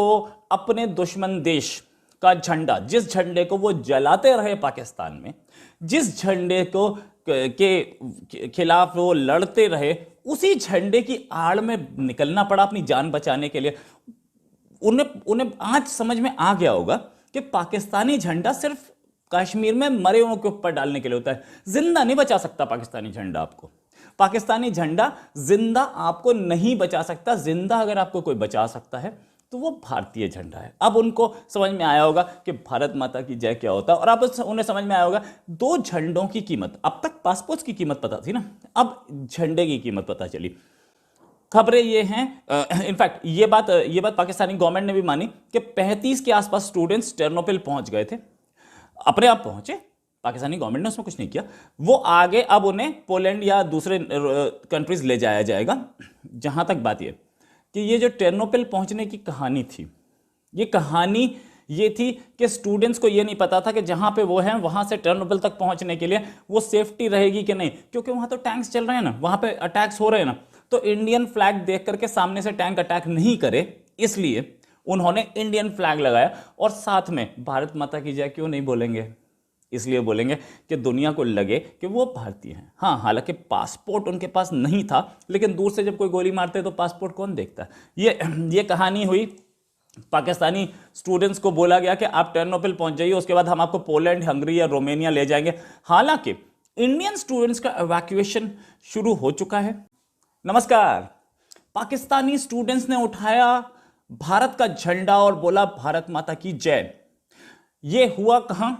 तो अपने दुश्मन देश का झंडा, जिस झंडे को वो जलाते रहे पाकिस्तान में, जिस झंडे को के खिलाफ वो लड़ते रहे, उसी झंडे की आड़ में निकलना पड़ा अपनी जान बचाने के लिए। उन्हें आज समझ में आ गया होगा कि पाकिस्तानी झंडा सिर्फ कश्मीर में मरे हुओं के ऊपर डालने के लिए होता है। जिंदा नहीं बचा सकता पाकिस्तानी झंडा आपको। पाकिस्तानी झंडा जिंदा आपको नहीं बचा सकता। जिंदा अगर आपको कोई बचा सकता है तो वो भारतीय झंडा है। अब उनको समझ में आया होगा कि भारत माता की जय क्या होता है, और अब उन्हें समझ में आया होगा दो झंडों की कीमत। अब तक पासपोर्ट की कीमत पता थी ना, अब झंडे की कीमत पता चली। खबरें ये हैं, इनफैक्ट ये बात पाकिस्तानी गवर्नमेंट ने भी मानी कि 35 के आसपास स्टूडेंट्स टेर्नोपिल पहुंच गए थे, अपने आप पहुंचे। पाकिस्तानी गवर्नमेंट ने उसमें कुछ नहीं किया। वो आगे अब उन्हें पोलैंड या दूसरे कंट्रीज ले जाया जाएगा। जहां तक बात ये कि ये जो टेर्नोपिल पहुंचने की कहानी थी, ये कहानी ये थी कि स्टूडेंट्स को ये नहीं पता था कि जहां पे वो हैं वहां से टेर्नोपिल तक पहुंचने के लिए वो सेफ्टी रहेगी कि नहीं, क्योंकि वहां तो टैंक्स चल रहे हैं ना, वहां पे अटैक्स हो रहे हैं ना। तो इंडियन फ्लैग देख करके सामने से टैंक अटैक नहीं करे, इसलिए उन्होंने इंडियन फ्लैग लगाया। और साथ में भारत माता की जय क्यों नहीं बोलेंगे? इसलिए बोलेंगे कि दुनिया को लगे कि वो भारतीय हैं। हाँ, हालांकि पासपोर्ट उनके पास नहीं था, लेकिन दूर से जब कोई गोली मारते तो पासपोर्ट कौन देखता है। ये कहानी हुई। पाकिस्तानी स्टूडेंट्स को बोला गया कि आप टेर्नोपिल पहुंच जाइए, उसके बाद हम आपको पोलैंड, हंगरी या रोमानिया ले जाएंगे। हालांकि इंडियन स्टूडेंट्स का इवैक्यूएशन शुरू हो चुका है। नमस्कार। पाकिस्तानी स्टूडेंट्स ने उठाया भारत का झंडा और बोला भारत माता की जय। यह हुआ कहां?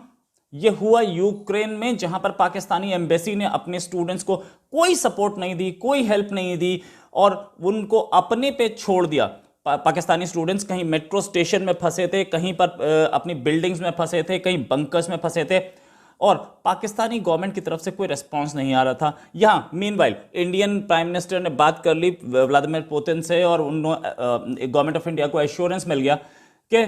यह हुआ यूक्रेन में, जहां पर पाकिस्तानी एम्बेसी ने अपने स्टूडेंट्स को कोई सपोर्ट नहीं दी, कोई हेल्प नहीं दी और उनको अपने पे छोड़ दिया। पाकिस्तानी स्टूडेंट्स कहीं मेट्रो स्टेशन में फंसे थे, कहीं पर अपनी बिल्डिंग्स में फंसे थे, कहीं बंकर्स में फंसे थे, और पाकिस्तानी गवर्नमेंट की तरफ से कोई रिस्पांस नहीं आ रहा था। यहां मीनवाइल इंडियन प्राइम मिनिस्टर ने बात कर ली व्लादिमीर पुतिन से, और गवर्नमेंट ऑफ इंडिया को एश्योरेंस मिल गया कि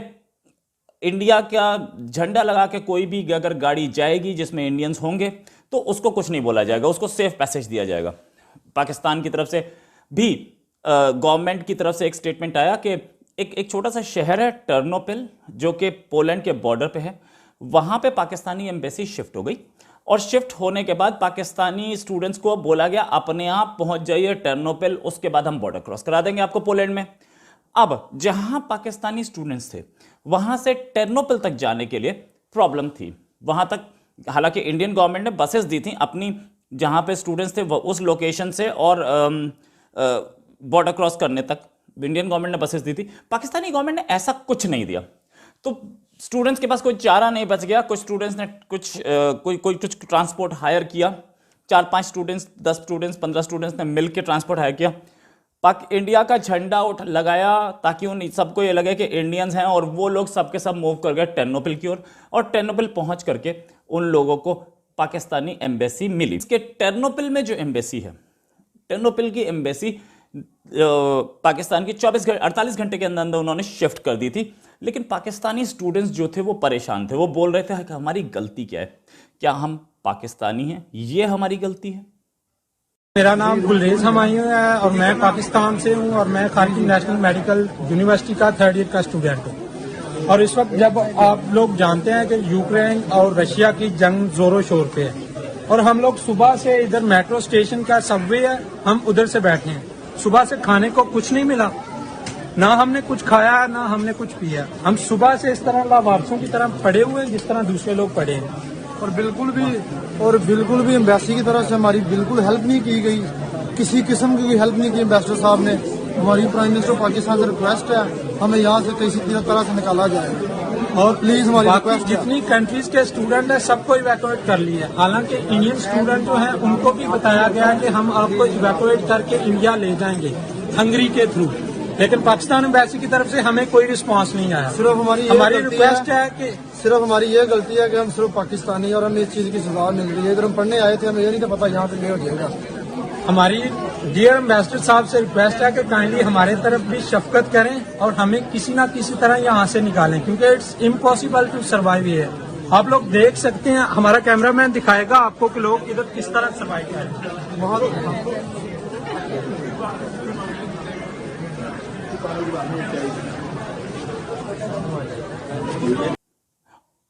इंडिया का झंडा लगा के कोई भी अगर गाड़ी जाएगी जिसमें इंडियंस होंगे तो उसको कुछ नहीं बोला जाएगा, उसको सेफ पैसेज दिया जाएगा। पाकिस्तान की तरफ से भी गवर्नमेंट की तरफ से एक स्टेटमेंट आया कि एक छोटा सा शहर है टर्नोपिल, जो कि पोलैंड के बॉर्डर पे है, वहां पे पाकिस्तानी एम्बेसी शिफ्ट हो गई। और शिफ्ट होने के बाद पाकिस्तानी स्टूडेंट्स को बोला गया अपने आप पहुंच जाइए टर्नोपिल, उसके बाद हम बॉर्डर क्रॉस करा देंगे आपको पोलैंड में। अब जहां पाकिस्तानी स्टूडेंट्स थे वहां से टेर्नोपिल तक जाने के लिए प्रॉब्लम थी। वहां तक हालांकि इंडियन गवर्नमेंट ने बसेस दी थी अपनी, जहां पे स्टूडेंट्स थे उस लोकेशन से और बॉर्डर क्रॉस करने तक इंडियन गवर्नमेंट ने बसेस दी थी। पाकिस्तानी गवर्नमेंट ने ऐसा कुछ नहीं दिया, तो स्टूडेंट्स के पास कोई चारा नहीं बच गया। कुछ स्टूडेंट्स ने कुछ ट्रांसपोर्ट हायर किया। 4-5 स्टूडेंट्स, 10 स्टूडेंट्स, 15 स्टूडेंट्स ने मिलकर ट्रांसपोर्ट हायर किया। इंडिया का झंडा लगाया ताकि उन सबको ये लगे कि इंडियंस हैं, और वो लोग सबके सब मूव कर गए टेर्नोपिल की ओर। और टेर्नोपिल पहुंच करके उन लोगों को पाकिस्तानी एम्बेसी मिली। इसके टेर्नोपिल में जो एम्बेसी है, टेर्नोपिल की एम्बेसी पाकिस्तान की 48 घंटे के अंदर उन्होंने शिफ्ट कर दी थी। लेकिन पाकिस्तानी स्टूडेंट्स जो थे वो परेशान थे। वो बोल रहे थे कि हमारी गलती क्या है, क्या हम पाकिस्तानी हैं, ये हमारी गलती है। मेरा नाम गुलरेज हमायूं है और मैं पाकिस्तान से हूं और मैं खारगी नेशनल मेडिकल यूनिवर्सिटी का 3rd ईयर का स्टूडेंट हूं। और इस वक्त जब आप लोग जानते हैं कि यूक्रेन और रशिया की जंग जोरों शोर पे है, और हम लोग सुबह से इधर मेट्रो स्टेशन का सबवे है, हम उधर से बैठे हैं। सुबह से खाने को कुछ नहीं मिला, ना हमने कुछ खाया ना हमने कुछ पिया। हम सुबह से इस तरह लावारसों की तरह पड़े हुए हैं जिस तरह दूसरे लोग पड़े हैं। और बिल्कुल भी एम्बेसी की तरफ से हमारी बिल्कुल हेल्प नहीं की गई, किसी किस्म की हेल्प नहीं की एम्बेसडर साहब ने। हमारी प्राइम मिनिस्टर पाकिस्तान से रिक्वेस्ट है हमें यहाँ से किसी तरह से निकाला जाए, और प्लीज हमारी रिक्वेस्ट। जितनी कंट्रीज के स्टूडेंट है सबको इवैक्यूएट कर लिए। हालांकि इंडियन स्टूडेंट जो है उनको भी बताया गया है कि हम आपको इवैक्यूएट करके इंडिया ले जाएंगे हंगरी के थ्रू, लेकिन पाकिस्तान एम्बेसी की तरफ से हमें कोई रिस्पांस नहीं आया। सिर्फ हमारी रिक्वेस्ट है कि सिर्फ हमारी ये गलती है कि हम सिर्फ पाकिस्तानी और हमें इस चीज की सजा मिल रही है। अगर हम पढ़ने आए थे हमें ये नहीं था पता यहाँ पे ले हो जाएगा। हमारी डियर एम्बेसडर साहब से रिक्वेस्ट है कि काइंडली हमारे तरफ भी शफकत करें और हमें किसी ना किसी तरह यहाँ से निकालें, क्योंकि it's impossible to survive here. आप लोग देख सकते हैं, हमारा कैमरामैन दिखाएगा आपको कि लोग इधर किस तरह सर्वाइव करें।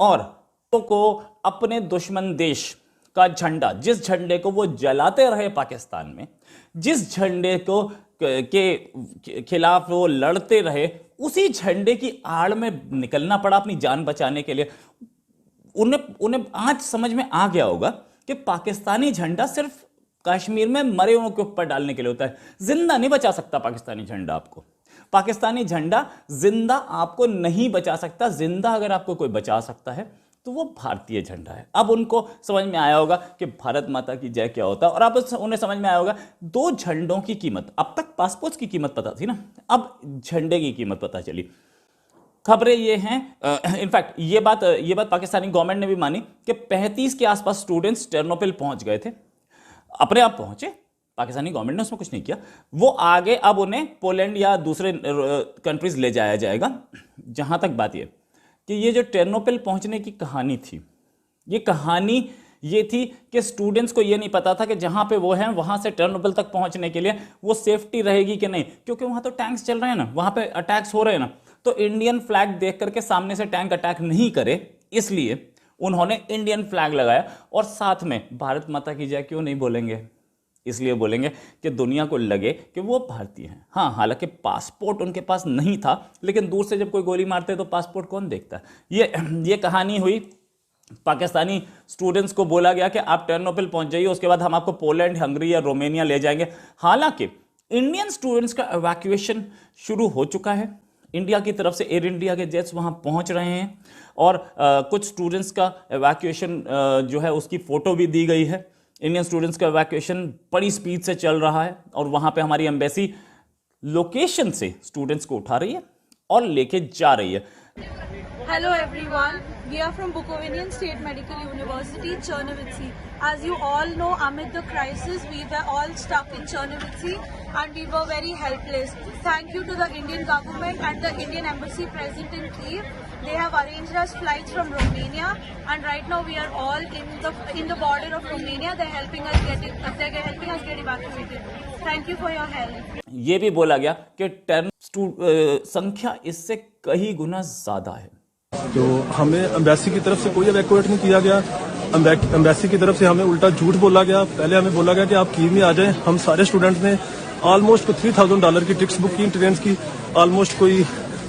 और को अपने दुश्मन देश का झंडा, जिस झंडे को वो जलाते रहे पाकिस्तान में, जिस झंडे को के खिलाफ वो लड़ते रहे, उसी झंडे की आड़ में निकलना पड़ा अपनी जान बचाने के लिए। उन्हें आज समझ में आ गया होगा कि पाकिस्तानी झंडा सिर्फ कश्मीर में मरे हुओं के ऊपर डालने के लिए होता है। जिंदा नहीं बचा सकता पाकिस्तानी झंडा आपको। पाकिस्तानी झंडा जिंदा आपको नहीं बचा सकता। जिंदा अगर आपको कोई बचा सकता है तो वो भारतीय झंडा है। अब उनको समझ में आया होगा कि भारत माता की जय क्या होता है, और अब उन्हें समझ में आया होगा दो झंडों की कीमत। अब तक पासपोर्ट की कीमत पता थी ना, अब झंडे की कीमत पता चली। खबरें ये हैं, इनफैक्ट ये बात पाकिस्तानी गवर्नमेंट ने भी मानी कि 35 के आसपास स्टूडेंट्स टेर्नोपिल पहुंच गए थे, अपने आप पहुंचे, पाकिस्तानी गवर्नमेंट ने उसमें कुछ नहीं किया। वो आगे अब उन्हें पोलैंड या दूसरे कंट्रीज ले जाया जाएगा। जहां तक बात ये कि ये जो टेर्नोपिल पहुंचने की कहानी थी, ये कहानी ये थी कि स्टूडेंट्स को ये नहीं पता था कि जहां पे वो हैं वहां से टेर्नोपिल तक पहुंचने के लिए वो सेफ्टी रहेगी कि नहीं, क्योंकि वहां तो टैंक्स चल रहे हैं ना, वहां पे अटैक्स हो रहे हैं ना। तो इंडियन फ्लैग देख करके सामने से टैंक अटैक नहीं करे, इसलिए उन्होंने इंडियन फ्लैग लगाया। और साथ में भारत माता की जय क्यों नहीं बोलेंगे? इसलिए बोलेंगे कि दुनिया को लगे कि वो भारतीय हैं। हाँ, हालांकि पासपोर्ट उनके पास नहीं था, लेकिन दूर से जब कोई गोली मारते तो पासपोर्ट कौन देखता है। ये कहानी हुई। पाकिस्तानी स्टूडेंट्स को बोला गया कि आप टेर्नोपिल पहुंच जाइए, उसके बाद हम आपको पोलैंड, हंगरी या रोमानिया ले जाएंगे। हालांकि इंडियन स्टूडेंट्स का एवैक्यूएशन शुरू हो चुका है। इंडिया की तरफ से एयर इंडिया के जेट्स वहां पहुंच रहे हैं, और कुछ स्टूडेंट्स का एवैक्यूएशन जो है उसकी फोटो भी दी गई है। इंडियन स्टूडेंट्स का एवैक्यूएशन बड़ी स्पीड से चल रहा है, और वहां पे हमारी एम्बेसी लोकेशन से स्टूडेंट्स को उठा रही है और लेके जा रही है। Hello everyone, we are from Bukovinian State Medical University, Chernovitzy. As you all know, amid the crisis, we were all stuck in Chernovitzy and we were very helpless. Thank you to the Indian government and the Indian embassy present in Kyiv. They have arranged us flights from Romania, and right now we are all in the border of Romania. They're helping us get evacuated. Thank you for your help. ये भी बोला गया कि संख्या इससे कई गुना ज्यादा है। तो हमें एम्बेसी की तरफ से कोई इवैक्यूएट नहीं किया गया। एम्बेसी की तरफ से हमें उल्टा झूठ बोला गया। पहले हमें बोला गया कि आप कीव में आ जाएं। हम सारे स्टूडेंट्स ने ऑलमोस्ट $3,000 की टिकट्स बुक की ट्रेन की। ऑलमोस्ट कोई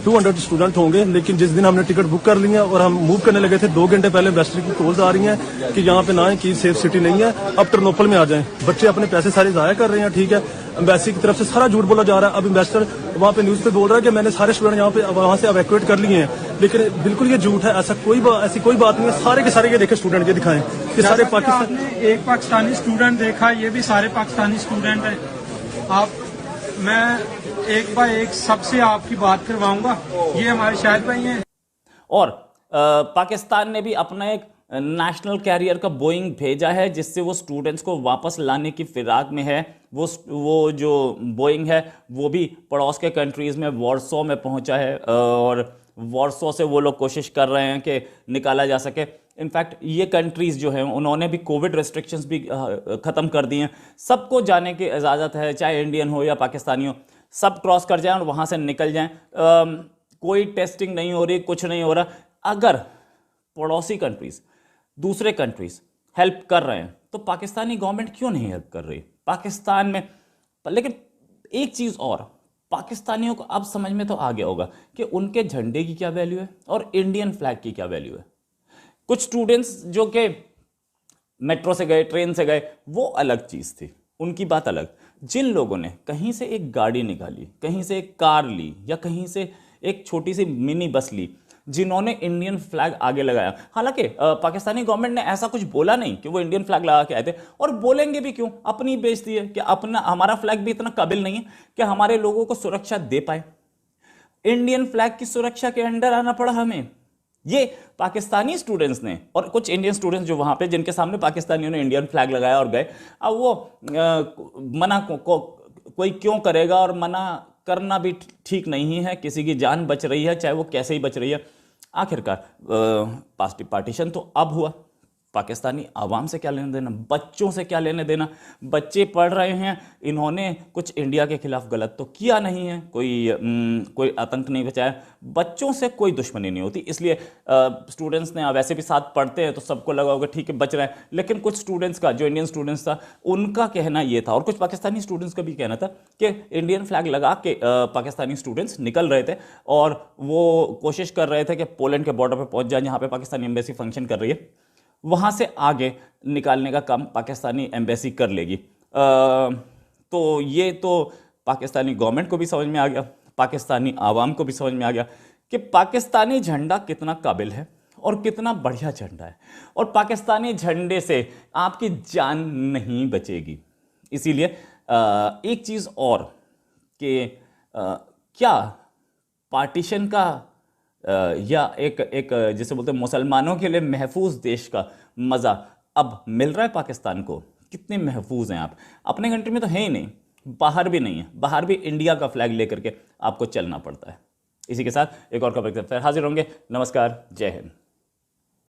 200 स्टूडेंट होंगे, लेकिन जिस दिन हमने टिकट बुक कर ली है और हम मूव करने लगे थे, 2 घंटे पहले एम्बेसडर की कॉल्स आ रही हैं कि यहाँ पे ना है, की सेफ सिटी नहीं है, अब टेर्नोपिल में आ जाएं। बच्चे अपने पैसे सारे जाया कर रहे हैं, ठीक है। एम्बेसी की तरफ से सारा झूठ बोला जा रहा है। अब एम्बेसडर वहाँ पे न्यूज पे बोल रहा है कि मैंने सारे स्टूडेंट यहाँ पे वहाँ से इवैक्यूएट कर लिए हैं, लेकिन बिल्कुल ये झूठ है। ऐसी कोई बात नहीं है। सारे के सारे ये देखे स्टूडेंट ये दिखाएं कि सारे पाकिस्तान। एक पाकिस्तानी स्टूडेंट देखा, ये भी सारे पाकिस्तानी स्टूडेंट हैं। मैं एक बार एक सबसे आपकी बात करवाऊंगा। ये हमारे शाहिद भाई हैं। और पाकिस्तान ने भी अपना एक नेशनल कैरियर का बोइंग भेजा है, जिससे वो स्टूडेंट्स को वापस लाने की फिराक में है। वो जो बोइंग है वो भी पड़ोस के कंट्रीज में वार्सो में पहुंचा है, और वार्सो से वो लोग कोशिश कर रहे हैं कि निकाला जा सके। इनफैक्ट ये कंट्रीज जो हैं उन्होंने भी कोविड रेस्ट्रिक्शंस भी ख़त्म कर दिए हैं। सबको जाने की इजाज़त है, चाहे इंडियन हो या पाकिस्तानी हो, सब क्रॉस कर जाएं और वहाँ से निकल जाएं। कोई टेस्टिंग नहीं हो रही, कुछ नहीं हो रहा। अगर पड़ोसी कंट्रीज, दूसरे कंट्रीज हेल्प कर रहे हैं तो पाकिस्तानी गवर्नमेंट क्यों नहीं हेल्प कर रही पाकिस्तान में? लेकिन एक चीज़ और, पाकिस्तानियों को अब समझ में तो आ गया होगा कि उनके झंडे की क्या वैल्यू है और इंडियन फ्लैग की क्या वैल्यू है। कुछ स्टूडेंट्स जो कि मेट्रो से गए, ट्रेन से गए, वो अलग चीज़ थी, उनकी बात अलग। जिन लोगों ने कहीं से एक गाड़ी निकाली, कहीं से एक कार ली, या कहीं से एक छोटी सी मिनी बस ली, जिन्होंने इंडियन फ्लैग आगे लगाया। हालांकि पाकिस्तानी गवर्नमेंट ने ऐसा कुछ बोला नहीं कि वो इंडियन फ्लैग लगा के आए थे, और बोलेंगे भी क्यों, अपनी बेइज्जती है कि हमारा फ्लैग भी इतना काबिल नहीं है कि हमारे लोगों को सुरक्षा दे पाए। इंडियन फ्लैग की सुरक्षा के अंडर आना पड़ा हमें। ये पाकिस्तानी स्टूडेंट्स ने, और कुछ इंडियन स्टूडेंट्स जो वहां पे, जिनके सामने पाकिस्तानियों ने इंडियन फ्लैग लगाया और गए। अब वो मना कोई क्यों करेगा, और मना करना भी ठीक नहीं है। किसी की जान बच रही है, चाहे वो कैसे ही बच रही है। आखिरकार पार्टीशन तो अब हुआ, पाकिस्तानी आवाम से क्या लेना देना, बच्चों से क्या लेने देना। बच्चे पढ़ रहे हैं, इन्होंने कुछ इंडिया के खिलाफ गलत तो किया नहीं है, कोई आतंक नहीं बचाया, बच्चों से कोई दुश्मनी नहीं होती। इसलिए स्टूडेंट्स ने वैसे भी साथ पढ़ते हैं तो सबको लगा होगा ठीक है बच रहे हैं, लेकिन कुछ स्टूडेंट्स का, जो इंडियन स्टूडेंट्स था, उनका कहना ये था, और कुछ पाकिस्तानी स्टूडेंट्स का भी कहना था कि इंडियन फ्लैग लगा के पाकिस्तानी स्टूडेंट्स निकल रहे थे और वो कोशिश कर रहे थे कि पोलैंड के बॉर्डर पर पहुंच जाए जहाँ पे पाकिस्तानी एम्बेसी फंक्शन कर रही है, वहाँ से आगे निकालने का काम पाकिस्तानी एम्बेसी कर लेगी। तो ये तो पाकिस्तानी गवर्नमेंट को भी समझ में आ गया, पाकिस्तानी आवाम को भी समझ में आ गया कि पाकिस्तानी झंडा कितना काबिल है और कितना बढ़िया झंडा है, और पाकिस्तानी झंडे से आपकी जान नहीं बचेगी। इसीलिए एक चीज़ और कि क्या पार्टीशन का या एक जिसे बोलते हैं मुसलमानों के लिए महफूज देश का मज़ा अब मिल रहा है पाकिस्तान को? कितने महफूज हैं आप? अपने कंट्री में तो है ही नहीं, बाहर भी नहीं है, बाहर भी इंडिया का फ्लैग लेकर के आपको चलना पड़ता है। इसी के साथ एक और खबर के साथ फिर हाजिर होंगे। नमस्कार, जय हिंद।